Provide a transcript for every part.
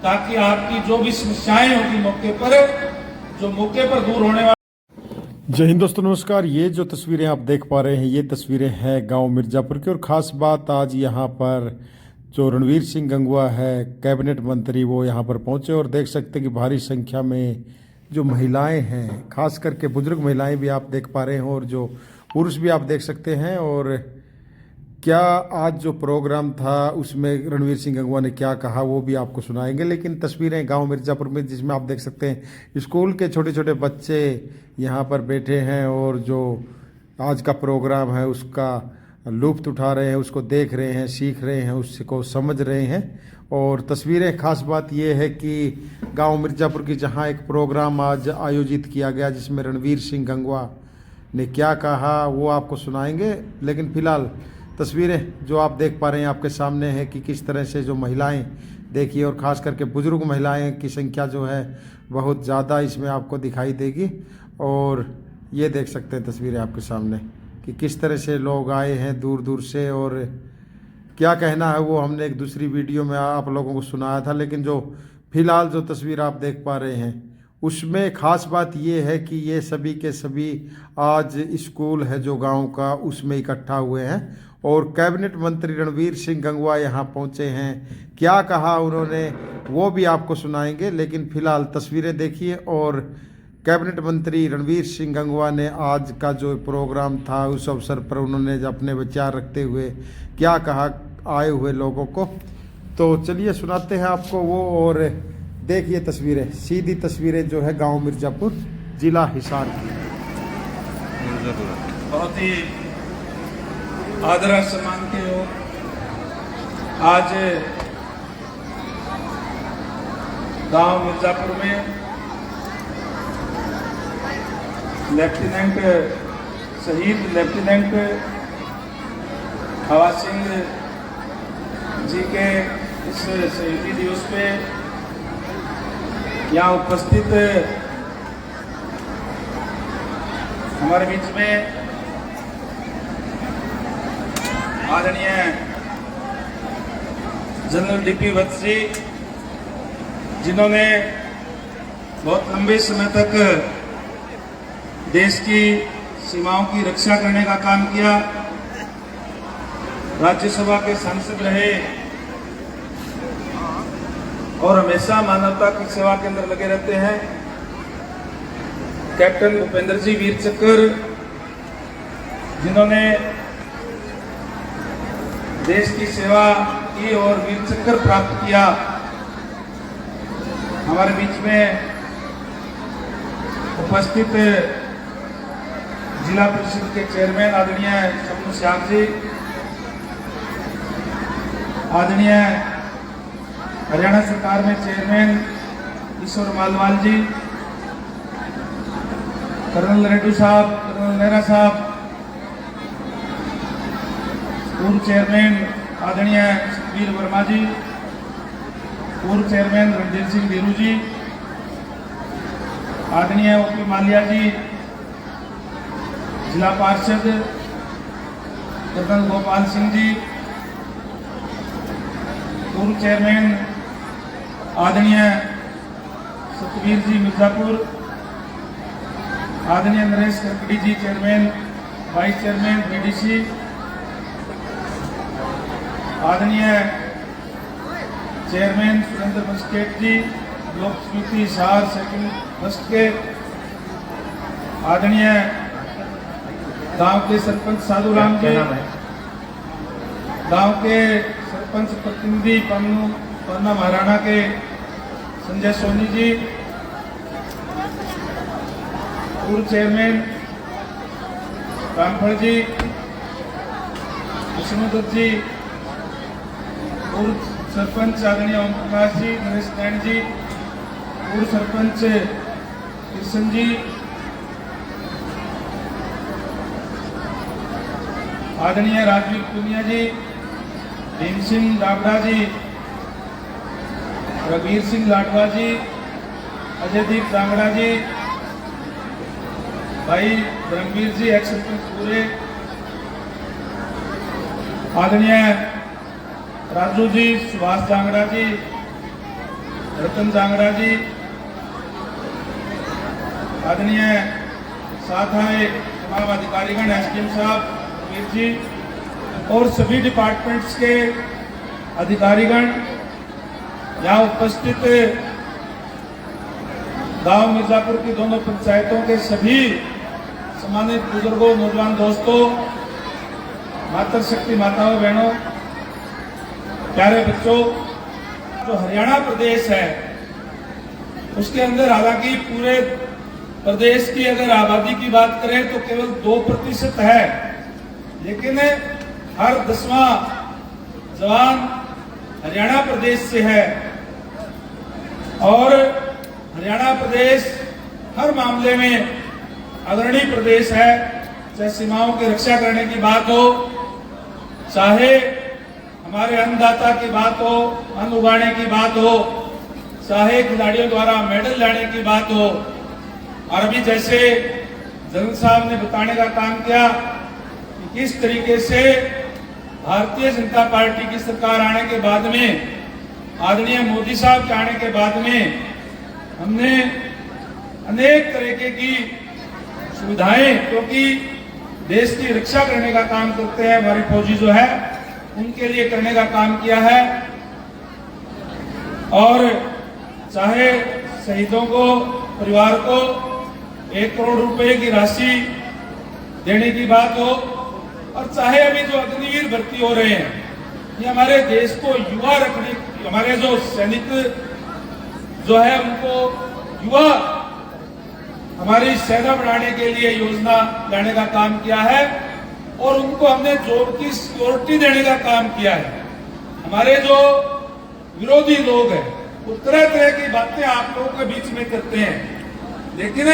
ताकि आपकी जो भी समस्याएं होगी मौके पर दूर होने वाली। जय हिंद दोस्तों, नमस्कार। ये जो तस्वीरें आप देख पा रहे हैं, ये तस्वीरें हैं गांव मिर्जापुर की। और ख़ास बात, आज यहाँ पर जो रणवीर सिंह गंगवा है, कैबिनेट मंत्री, वो यहाँ पर पहुँचे और देख सकते हैं कि भारी संख्या में जो महिलाएं हैं, खास करके बुजुर्ग महिलाएं भी आप देख पा रहे हैं और जो पुरुष भी आप देख सकते हैं। और क्या आज जो प्रोग्राम था उसमें रणवीर सिंह गंगवा ने क्या कहा वो भी आपको सुनाएंगे। लेकिन तस्वीरें गांव मिर्जापुर में, जिसमें आप देख सकते हैं स्कूल के छोटे छोटे बच्चे यहाँ पर बैठे हैं और जो आज का प्रोग्राम है उसका लुत्फ उठा रहे हैं, उसको देख रहे हैं, सीख रहे हैं, उसको समझ रहे हैं। और तस्वीरें, खास बात यह है कि गांव मिर्जापुर की जहां एक प्रोग्राम आज आयोजित किया गया जिसमें रणवीर सिंह गंगवा ने क्या कहा वो आपको सुनाएंगे। लेकिन फिलहाल तस्वीरें जो आप देख पा रहे हैं आपके सामने है कि किस तरह से जो महिलाएं, देखिए, और ख़ास करके बुजुर्ग महिलाएं की संख्या जो है बहुत ज़्यादा इसमें आपको दिखाई देगी। और ये देख सकते हैं तस्वीरें आपके सामने कि किस तरह से लोग आए हैं दूर दूर से। और क्या कहना है वो हमने एक दूसरी वीडियो में आप लोगों को सुनाया था। लेकिन जो फिलहाल जो तस्वीर आप देख पा रहे हैं उसमें ख़ास बात ये है कि ये सभी के सभी आज स्कूल है जो गांव का, उसमें इकट्ठा हुए हैं और कैबिनेट मंत्री रणवीर सिंह गंगवा यहाँ पहुँचे हैं। क्या कहा उन्होंने वो भी आपको सुनाएंगे। लेकिन फिलहाल तस्वीरें देखिए। और कैबिनेट मंत्री रणवीर सिंह गंगवा ने आज का जो प्रोग्राम था उस अवसर पर उन्होंने अपने विचार रखते हुए क्या कहा आए हुए लोगों को, तो चलिए सुनाते हैं आपको वो। और देखिए तस्वीरें, सीधी तस्वीरें जो है गांव मिर्जापुर, जिला हिसार की। बहुत ही आदर सम्मान के हो आज गांव मिर्जापुर में लेफ्टिनेंट शहीद लेफ्टिनेंट हवा सिंह जी के इस शहीदी दिवस पे यहाँ उपस्थित हमारे बीच में आदरणीय जनरल डीपी वत्स जी, जिन्होंने बहुत लंबे समय तक देश की सीमाओं की रक्षा करने का काम किया, राज्यसभा के सांसद रहे और हमेशा मानवता की सेवा के अंदर लगे रहते हैं। कैप्टन भूपेंद्र जी वीर चक्र, जिन्होंने देश की सेवा की और वीर चक्र प्राप्त किया, हमारे बीच में उपस्थित जिला परिषद के चेयरमैन आदरणीय शम्भू श्याम जी, आदरणीय हरियाणा सरकार में चेयरमैन ईश्वर मालवाल जी, कर्नल रेड्डी साहब, कर्नल नेहरा साहब, पूर्व चेयरमैन आदरणीय सुखबीर वर्मा जी, पूर्व चेयरमैन रणजीत सिंह वीरू जी, आदरणीय ओपी मालिया जी, जिला पार्षद कर्नल गोपाल सिंह जी, पूर्व चेयरमैन आदरणीय सतवीर जी मिर्जापुर, आदरणीय नरेश करकड़ी जी, चेयरमैन वाइस चेयरमैन बीडीसी, आदरणीय चेयरमैन सुरेंद्र मस्केट जी, लोक स्मृति हिसार सेकंड फर्स्ट के, आदरणीय गांव के सरपंच साधुराम जी, गांव के सरपंच प्रतिनिधि पन्ना महाराणा के संजय सोनी जी, पूर्व चेयरमैन रामफल जी, विष्णुदत्त जी, पूर्व सरपंच आदरणीय ओम प्रकाश जी, नरेश नैन जी, पूर्व सरपंच कृष्ण जी, आदरणीय राजवीर पुनिया जी, भीम सिंह डाबड़ा जी, रघुवीर सिंह लाडवा जी, अजयदीप जांगड़ा जी, भाई धर्मवीर जी एक्स सरपंच पूरे, आदरणीय राजू जी, सुभाष जांगड़ा जी, रतन जांगड़ा जी, आदरणीय साथ आए तमाम अधिकारीगण, एसडीएम साहब वीर जी और सभी डिपार्टमेंट्स के अधिकारीगण, यहाँ उपस्थित गांव मिर्जापुर की दोनों पंचायतों के सभी सम्मानित बुजुर्गों, नौजवान दोस्तों, मातृशक्ति माताओं, बहनों, प्यारे बच्चों, जो हरियाणा प्रदेश है उसके अंदर हालांकि पूरे प्रदेश की अगर आबादी की बात करें तो केवल 2% है, लेकिन हर 10वां जवान हरियाणा प्रदेश से है और हरियाणा प्रदेश हर मामले में अग्रणी प्रदेश है। चाहे सीमाओं की रक्षा करने की बात हो, चाहे हमारे अन्नदाता की बात हो, अन्न उगाने की बात हो, चाहे खिलाड़ियों द्वारा मेडल लाने की बात हो। और अभी जैसे जनरल साहब ने बताने का काम किया कि किस तरीके से भारतीय जनता पार्टी की सरकार आने के बाद में, आदरणीय मोदी साहब के आने के बाद में हमने अनेक तरीके की सुविधाएं, क्योंकि देश की रक्षा करने का काम करते हैं हमारे फौजी जो है, उनके लिए करने का काम किया है। और चाहे शहीदों को, परिवार को 1 करोड़ रुपए की राशि देने की बात हो, और चाहे अभी जो अग्निवीर भर्ती हो रहे हैं, ये हमारे देश को युवा रखने, हमारे जो सैनिक जो है उनको युवा हमारी सेना बढ़ाने के लिए योजना लाने का काम किया है और उनको हमने जॉब की सिक्योरिटी देने का काम किया है। हमारे जो विरोधी लोग हैं वो तरह तरह की बातें आप लोगों के बीच में करते हैं, लेकिन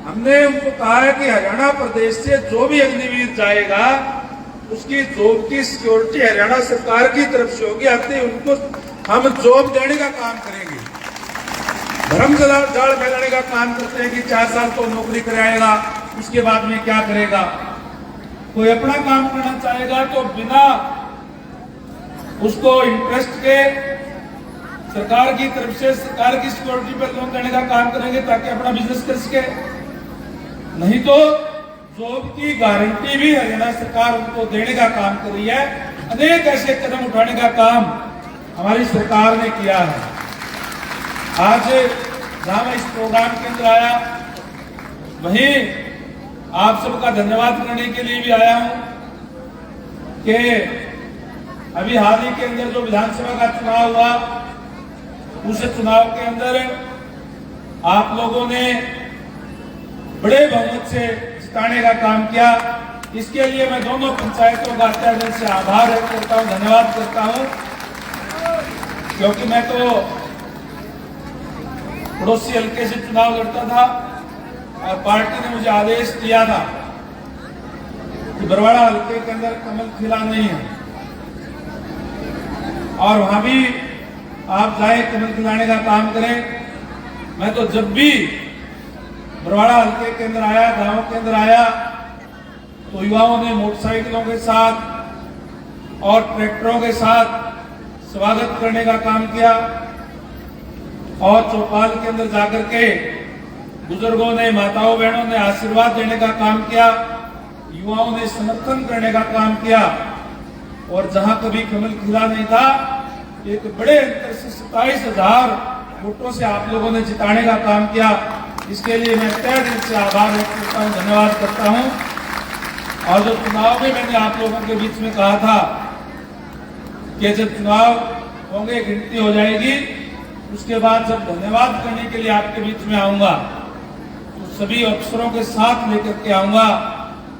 हमने उनको कहा है कि हरियाणा प्रदेश से जो भी अग्निवीर जाएगा उसकी जॉब की सिक्योरिटी हरियाणा सरकार की तरफ से होगी। आते उनको हम जॉब देने का काम करेंगे। भ्रम जाल फैलाने का काम करते हैं कि 4 साल तो नौकरी कराएगा, उसके बाद में क्या करेगा। कोई अपना काम करना चाहेगा तो बिना उसको इंटरेस्ट के सरकार की तरफ से, सरकार की सिक्योरिटी पर लोन देने का काम करेंगे ताकि अपना बिजनेस कर सके। नहीं तो जॉब की गारंटी भी हरियाणा सरकार उनको देने का काम कर रही है। अनेक ऐसे कदम उठाने का काम हमारी सरकार ने किया है। आज जहां मैं इस प्रोग्राम के अंदर आया, वहीं आप सबका धन्यवाद करने के लिए भी आया हूं कि अभी हाल ही के अंदर जो विधानसभा का चुनाव हुआ, उस चुनाव के अंदर आप लोगों ने बड़े बहुमत से जिताने का काम किया। इसके लिए मैं दोनों पंचायतों का तहे दिल से आभार व्यक्त करता हूं, धन्यवाद करता हूं, क्योंकि मैं तो पड़ोसी हल्के से चुनाव लड़ता था और पार्टी ने मुझे आदेश दिया था कि बरवाड़ा हल्के के अंदर कमल खिला नहीं है और वहां भी आप जाए कमल खिलाने का काम करें। मैं तो जब भी बरवाड़ा हल्के के अंदर आया, गांव के अंदर आया, तो युवाओं ने मोटरसाइकिलों के साथ और ट्रैक्टरों के साथ स्वागत करने का काम किया और चौपाल के अंदर जाकर के बुजुर्गों ने, माताओं बहनों ने आशीर्वाद देने का काम किया, युवाओं ने समर्थन करने का काम किया। और जहां कभी कमल खिला नहीं था, एक बड़े अंतर से 27,000 वोटों से आप लोगों ने जिताने का काम किया। इसके लिए मैं तहे दिल से आभार व्यक्त करता हूं, धन्यवाद करता हूं। और जो चुनाव में मैंने आप लोगों के बीच में कहा था कि जब चुनाव होंगे, गिनती हो जाएगी, उसके बाद जब धन्यवाद करने के लिए आपके बीच में आऊंगा तो सभी अफसरों के साथ लेकर के आऊंगा,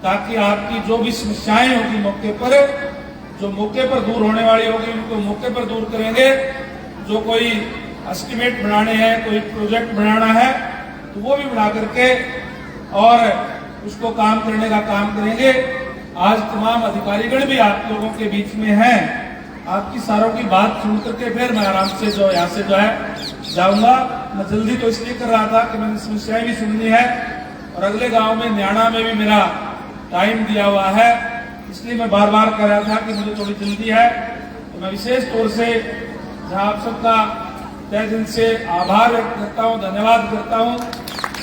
ताकि आपकी जो भी समस्याएं होगी मौके पर, जो मौके पर दूर होने वाली होगी, उनको मौके पर दूर करेंगे। जो कोई एस्टिमेट बनाने हैं, कोई प्रोजेक्ट बनाना है, तो वो भी बना करके और उसको काम करने का काम करेंगे। आज तमाम अधिकारीगण भी आप लोगों के बीच में हैं। आपकी सारों की बात सुन करके फिर मैं आराम से जो यहाँ से जो है जाऊंगा। मैं जल्दी तो इसलिए कर रहा था कि मैंने समस्याएं भी सुननी है और अगले गांव में न्याणा में भी मेरा टाइम दिया हुआ है, इसलिए मैं बार बार कह रहा था कि मुझे थोड़ी जल्दी है। तो मैं विशेष तौर से जहां आप सबका तहे दिल से आभार व्यक्त करता हूं, धन्यवाद करता हूं।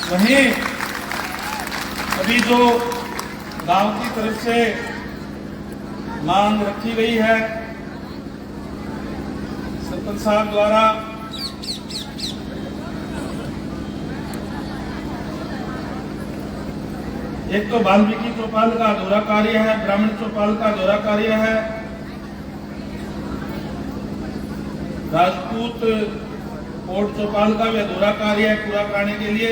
वहीं अभी जो गांव की तरफ से मांग रखी गई है सरपंच साहब द्वारा, एक तो वाल्मीकि चौपाल का अधूरा कार्य है, ब्राह्मण चौपाल का अधूरा कार्य है, राजपूत कोट चौपाल का भी अधूरा कार्य है पूरा कराने के लिए।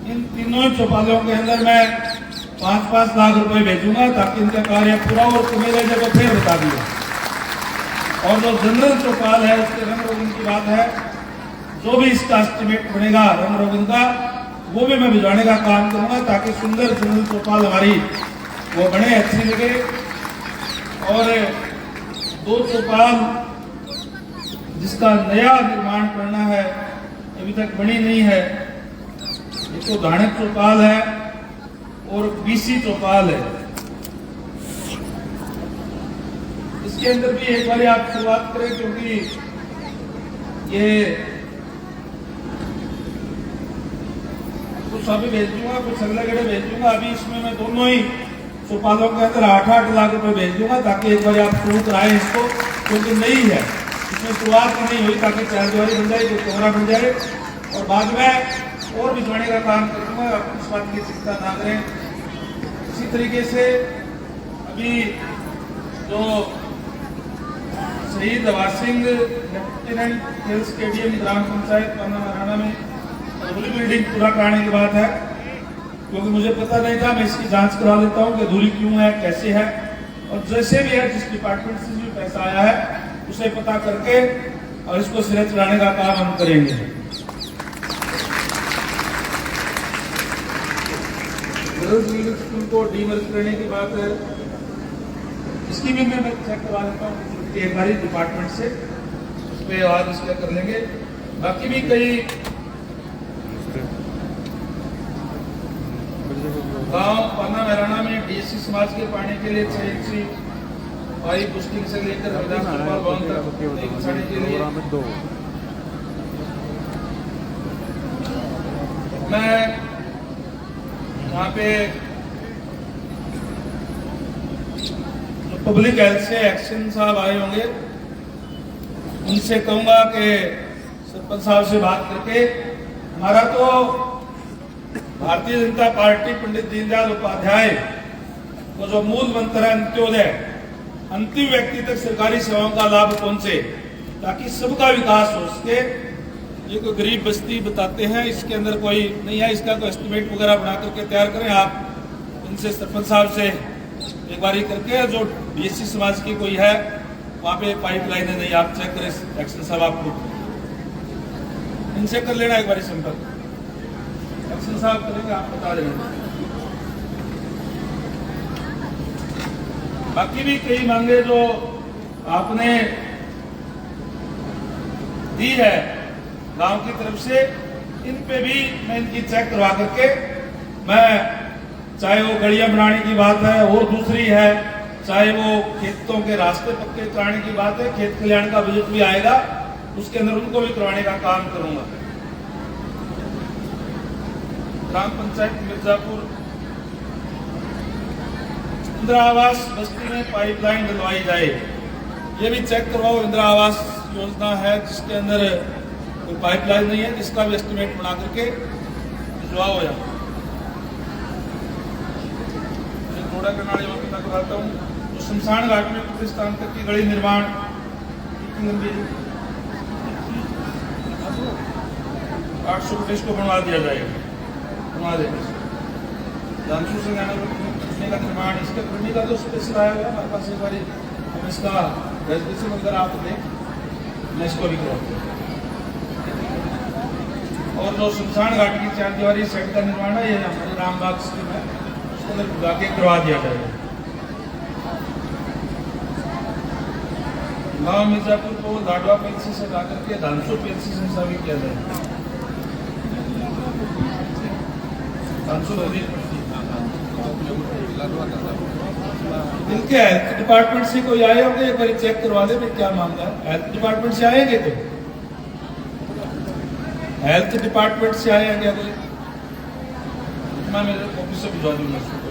इन तीनों चौपालों के अंदर मैं 5-5 लाख रुपए भेजूंगा ताकि इनका कार्य पूरा और मेरे जगह फिर बता दिया। और जो जनरल चौपाल है उसके रंग रोगन की बात है, जो भी इसका एस्टिमेट बनेगा रंग रोगन का वो भी मैं भिजवाने का काम करूंगा ताकि सुंदर जनरल चौपाल हमारी वो बने, अच्छी लगे। और 2 चौपाल जिसका नया निर्माण करना है अभी तक बनी नहीं है, एक तो धाणक चौपाल है और बीसी चौपाल है। इसके अंदर भी एक बार आप शुरुआत करें क्योंकि ये कुछ अभी भेज दूंगा, कुछ अगले गड़े भेज दूंगा। अभी इसमें मैं दोनों ही चौपालों के अंदर 8-8 लाख रुपए भेज दूंगा ताकि एक बार आप शुरू कराएं इसको, क्योंकि नई है, इसमें शुरुआत नहीं हुई, ताकि 4 दीवारी बन जाए, कोई कमरा बन जाए और बाद में और भिजवाने का काम करूंगा। आप इस बात की चिंता ना करें। इसी तरीके से अभी जो शहीद हवा सिंह लेफ्टिनेंट खेल स्टेडियम ग्राम पंचायत पन्ना महाराणा में अधूरी बिल्डिंग पूरा कराने की बात है, क्योंकि मुझे पता नहीं था। मैं इसकी जांच करा लेता हूं कि अधूरी क्यों है, कैसे है, और जैसे भी है जिस डिपार्टमेंट से भी पैसा आया है उसे पता करके और इसको सिरे चढ़ाने का काम हम करेंगे। गर्ल्स मिडिल स्कूल को डीमर्ज करने की बात है, इसकी भी मैं चेक करवा लेता हूँ एक बार डिपार्टमेंट से, उस पर आज इसका कर लेंगे। बाकी भी कई गांव पन्ना महराना में डीएससी समाज के पानी के लिए 6 इंची पाइप बुस्टिंग से लेकर हरदास चौपाल भवन तक बिछाने के लिए मैं यहाँ पे जो पब्लिक हेल्थ से एक्शन साहब आए होंगे उनसे कहूंगा कि सरपंच साहब से बात करके, हमारा तो भारतीय जनता पार्टी पंडित दीनदयाल उपाध्याय को जो मूल मंत्र है अंत्योदय, अंतिम व्यक्ति तक सरकारी सेवाओं का लाभ पहुंचे ताकि सबका विकास हो सके। ये कोई गरीब बस्ती बताते हैं, इसके अंदर कोई नहीं है, इसका कोई एस्टिमेट वगैरह बना करके तैयार करें आप इनसे, सरपंच साहब से एक बार करके। जो बीएससी समाज की कोई है वहां पे पाइपलाइन है नहीं, आप चेक करें एक्शन साहब, आप इनसे कर लेना एक बार संपर्क, एक्शन साहब करेंगे, आप बता देंगे। बाकी भी कई मांगे जो आपने दी है गांव की तरफ से, इन पे भी मैं इनकी चेक करवा करके, मैं चाहे वो गलियां बनाने की बात है और दूसरी है, चाहे वो खेतों के रास्ते पक्के कराने की बात है, खेत कल्याण का बजट भी आएगा उसके अंदर उनको भी करवाने का काम करूंगा। ग्राम पंचायत मिर्जापुर इंदिरा आवास बस्ती में पाइपलाइन डलवाई जाए, ये भी चेक करवाओ। इंदिरा आवास योजना है जिसके अंदर कोई पाइपलाइन नहीं है, जिसका भी एस्टिमेट बना करके भिजवाओ। या थोड़ा करनाड़ी वहां पे करवाता हूँ, तो शमशान घाट में पाकिस्तान तक की गली निर्माण कितनी लंबी 800 फुट इसको बनवा दिया जाएगा, बनवा देगा। जानसू से जाना का निर्माण, इसके भूमि का तो स्पेशल आया हुआ हमारे पास, एक बार हम इसका रेजोल्यूशन अगर आप दें मैं इसको भी करवाता हूँ। और जो शमशान घाट की 4 दीवारी सेट का निर्माण है, ये हमारे रामबाग स्कीम है, उसके अंदर जाके करवा दिया जाएगा। गांव मिर्जापुर को लाडवा पेंसी से लाकर के धानसू पेंसी संस्था भी किया जाएगा। इनके हेल्थ डिपार्टमेंट से कोई आए होंगे, एक बार चेक करवा दे भाई क्या मामला है। हेल्थ डिपार्टमेंट से आएंगे तो हेल्थ डिपार्टमेंट से आए हैं क्या कोई? मैं मेरे ऑफिस से भिजवा दूंगा उसको।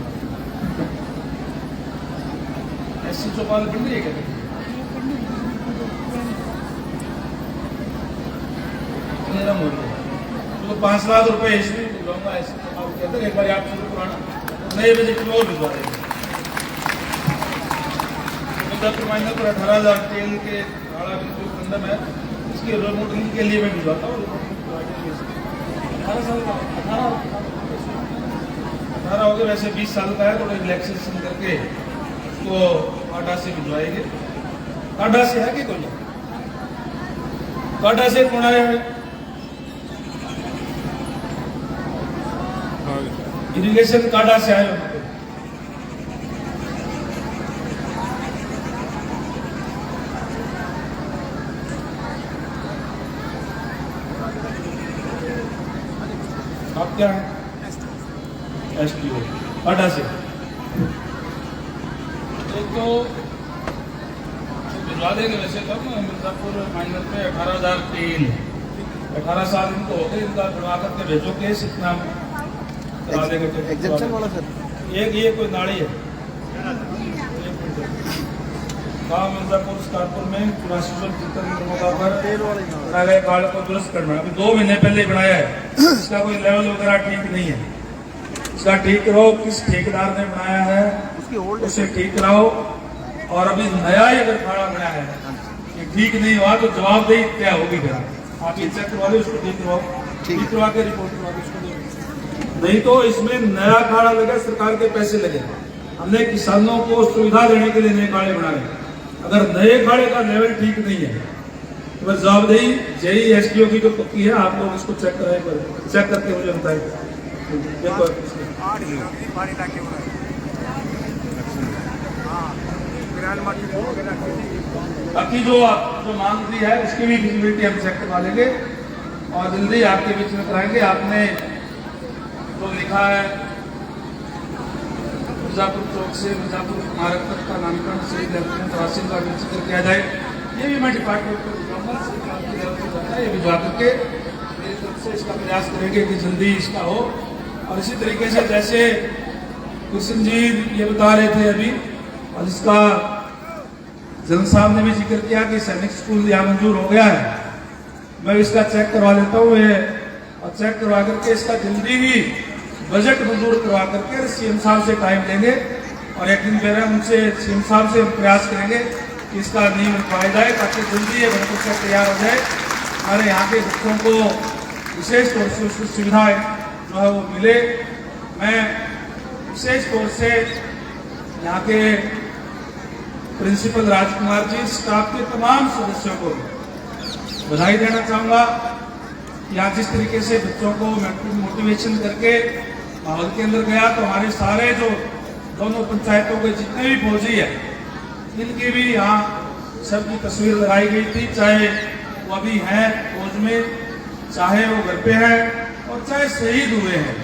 ऐसी चौपाल बन रही है क्या? मेरा मोड़ तो 5 लाख रुपए इसमें भिजवाऊंगा। ऐसे चौपाल कहते हैं एक बार आप शुरू कराना, नए बजट में और भिजवा देंगे। महीने पर 18,000 तेल के भाड़ा बिल्कुल खंडन है, इसकी रिमोटलिंग के लिए मैं भिजवाता हूँ। 18 साल का 18 हो गया, वैसे 20 साल का है, थोड़ा रिलैक्सेशन करके उसको काटा से भिजवाएंगे। काटा से है कि कोई काटा से कौन आया है? इरिगेशन काटा से आए हो? आप क्या है? STO काटा से। एक तो भिजवा देंगे वैसे तो मिर्जापुर माइनर पे 18,000 तेल, 18 साल इनको हो गए, इनका बनवा करके भेजो केस, इतना करा देंगे। एग्जेप्शन वाला सर, एक ये कोई नाड़ी है गाँव मिर्जापुर स्कारपुर में 84 कार्ड को दुरुस्त करना, अभी 2 महीने पहले ही बनाया है। इसका कोई लेवल वगैरह ठीक नहीं है, इसका ठीक कराओ। किस ठेकेदार ने बनाया है उसे ठीक कराओ। और अभी नया ही अगर खाड़ा बनाया है ये ठीक नहीं हुआ तो जवाबदेही क्या होगी? फिर आप ये चेक करवा लो, उसको ठीक करवाओ, ठीक करवा के रिपोर्ट करवा के उसको दो। नहीं तो इसमें नया खाड़ा लगे, सरकार के पैसे लगे। हमने किसानों को सुविधा देने के लिए नए खाड़े बनाए। अगर नए खाड़े का लेवल ठीक नहीं है तो बस जवाबदेही जेई STO की जो पक्की है, आप लोग इसको चेक कराए, चेक करके मुझे बताइए। बाकी जो मांग दी है उसकी भी फिजिबिलिटी हम चेक करवा लेंगे और जल्दी आपके बीच में कराएंगे। आपने जो लिखा है मिर्जापुर चौक से मिर्जापुर स्मारक तक का नामकरण शहीद लेफ्टिनेंट वासिम का जिक्र किया जाए, ये भी मैं डिपार्टमेंट को भिजवाऊंगा। ये भिजवा करके मेरी तरफ से इसका प्रयास करेंगे कि जल्दी इसका हो। और इसी तरीके से जैसे कृष्ण जी ये बता रहे थे अभी, और इसका जनरल साहब ने भी जिक्र किया कि सैनिक स्कूल यहाँ मंजूर हो गया है। मैं इसका चेक करवा लेता हूँ और चेक करवा करके इसका जल्दी ही बजट मंजूर करवा करके CM साहब से टाइम लेंगे और एक दिन पहले उनसे CM साहब से प्रयास करेंगे कि इसका नियम रखवाया जाए ताकि जल्दी ये बजट तैयार हो जाए। हमारे यहाँ के बच्चों को विशेष तौर से उसकी सुविधाएं जो है वो मिले। मैं विशेष तौर से यहाँ के प्रिंसिपल राजकुमार जी, स्टाफ के तमाम सदस्यों को बधाई देना चाहूँगा। यहाँ जिस तरीके से बच्चों को मोटिवेशन करके माहौल के अंदर गया, तो हमारे सारे जो दोनों पंचायतों के जितने भी फौजी है इनकी भी यहाँ सबकी तस्वीर लगाई गई थी, चाहे वो अभी हैं फौज में, चाहे वो घर पे हैं और चाहे शहीद हुए हैं,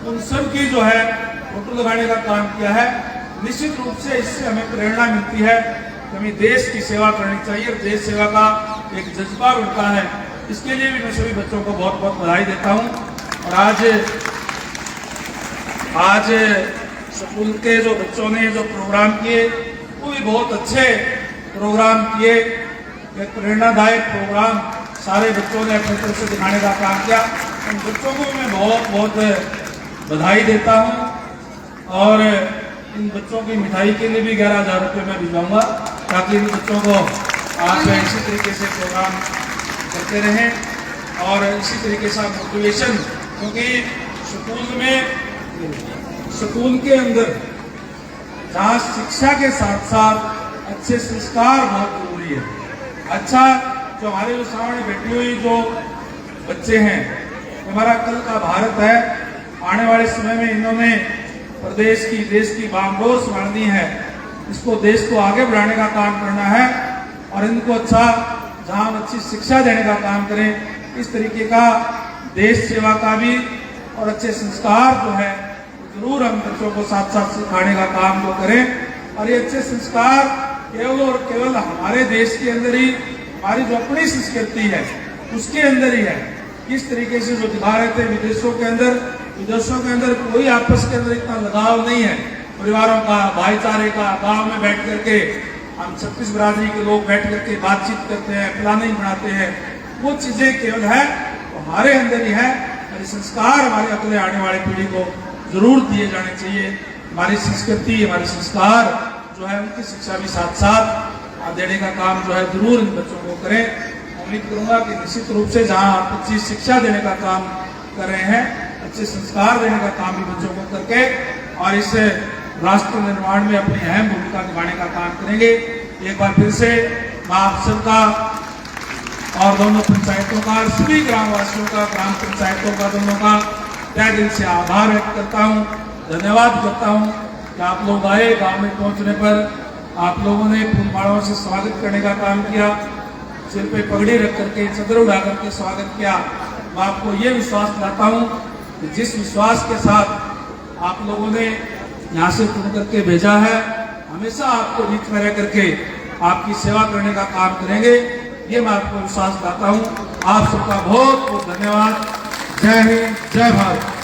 उन सब की जो है फोटो लगाने का काम किया है। निश्चित रूप से इससे हमें प्रेरणा मिलती है कि हमें देश की सेवा करनी चाहिए और देश सेवा का एक जज्बा उठता है। इसके लिए भी मैं सभी बच्चों को बहुत बहुत बधाई देता हूं। और आज स्कूल के जो बच्चों ने जो प्रोग्राम किए वो भी बहुत अच्छे प्रोग्राम किए, एक प्रेरणादायक प्रोग्राम सारे बच्चों ने अपनी तरफ से दिखाने का काम किया। उन बच्चों को मैं बहुत बहुत बधाई देता हूं और इन बच्चों की मिठाई के लिए भी 11,000 रुपये मैं भिजवाऊंगा ताकि इन बच्चों को आप इसी तरीके से प्रोग्राम करते रहें और इसी तरीके से मोटिवेशन, क्योंकि स्कूल के अंदर जहाँ शिक्षा के साथ साथ अच्छे संस्कार बहुत जरूरी है। अच्छा, जो हमारे जो सामने बैठी हुई जो बच्चे हैं, हमारा कल का भारत है। आने वाले समय में इन्होंने प्रदेश की देश की बागडोर संभालनी है, इसको देश को आगे बढ़ाने का काम करना है और इनको अच्छा जहां अच्छी शिक्षा देने का काम करें, इस तरीके का देश सेवा का भी और अच्छे संस्कार जो है जरूर हम बच्चों को साथ साथ सिखाने का काम जो करें। और ये अच्छे संस्कार केवल और केवल हमारे देश के अंदर ही, हमारी जो अपनी संस्कृति है उसके अंदर ही है। किस तरीके से जो दिखा रहे थे विदेशों के अंदर कोई आपस के अंदर इतना लगाव नहीं है, परिवारों का, भाईचारे का। गांव में बैठ करके हम 36 बिरादरी के लोग बैठ करके बातचीत करते हैं, प्लानिंग बनाते हैं, वो चीजें केवल है तो हमारे अंदर ही है। हमारे संस्कार हमारे अगले आने वाली पीढ़ी को जरूर दिए जाने चाहिए। हमारी संस्कृति, हमारे संस्कार जो है उनकी शिक्षा भी साथ साथ देने का काम जो है जरूर इन बच्चों को करें। उम्मीद करूंगा कि निश्चित रूप से जहां आप अच्छी शिक्षा देने का काम कर रहे हैं, अच्छे संस्कार देने का काम भी बच्चों को करके और इस राष्ट्र निर्माण में अपनी अहम भूमिका निभाने का काम करेंगे। एक बार फिर से मैं आप सबका और दोनों पंचायतों का, सभी ग्रामवासियों का, ग्राम पंचायतों का, दोनों का तहे दिल से आभार व्यक्त करता हूँ, धन्यवाद करता हूँ कि आप लोग आए। गांव में पहुंचने पर आप लोगों ने फूलमालाओं से स्वागत करने का काम किया, सिर पे पगड़ी रख करके, चादर उड़ा करके स्वागत किया। मैं आपको ये विश्वास दिलाता हूँ कि जिस विश्वास के साथ आप लोगों ने यहाँ से चुन करके भेजा है, हमेशा आपको बीच में रह करके आपकी सेवा करने का काम करेंगे, ये मैं आपको विश्वास दिलाता हूँ। आप सबका बहुत बहुत धन्यवाद। जय हिंद, जय भारत।